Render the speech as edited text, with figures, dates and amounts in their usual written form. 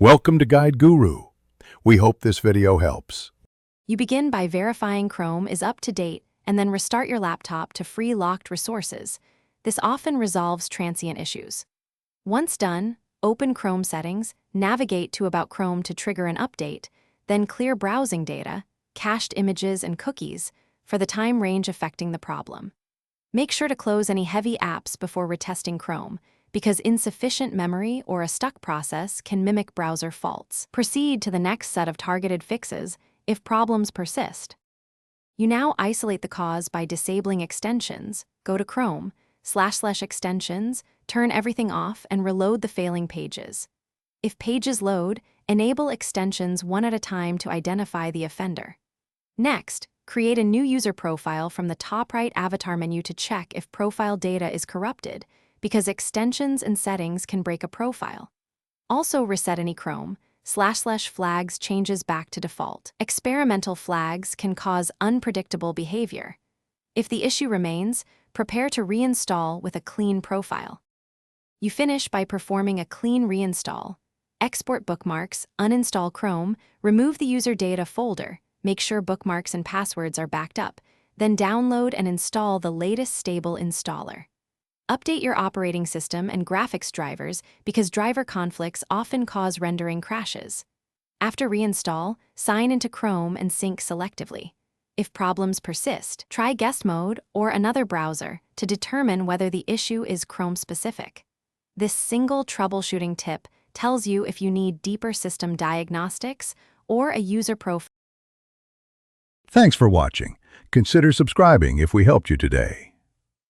Welcome to Guide Guru. We hope this video helps. You begin by verifying Chrome is up to date and then restart your laptop to free locked resources. This often resolves transient issues. Once done, open Chrome settings, navigate to About Chrome to trigger an update, then clear browsing data, cached images and cookies for the time range affecting the problem. Make sure to close any heavy apps before retesting Chrome, because insufficient memory or a stuck process can mimic browser faults. Proceed to the next set of targeted fixes if problems persist. You now isolate the cause by disabling extensions. Go to Chrome, //extensions, turn everything off and reload the failing pages. If pages load, enable extensions one at a time to identify the offender. Next, create a new user profile from the top right avatar menu to check if profile data is corrupted, because extensions and settings can break a profile. Also reset any Chrome //flags changes back to default. Experimental flags can cause unpredictable behavior. If the issue remains, prepare to reinstall with a clean profile. You finish by performing a clean reinstall. Export bookmarks, uninstall Chrome, remove the user data folder, make sure bookmarks and passwords are backed up, then download and install the latest stable installer. Update your operating system and graphics drivers because driver conflicts often cause rendering crashes. After reinstall, sign into Chrome and sync selectively. If problems persist, try guest mode or another browser to determine whether the issue is Chrome-specific. This single troubleshooting tip tells you if you need deeper system diagnostics or a user profile. Thanks for watching. Consider subscribing if we helped you today.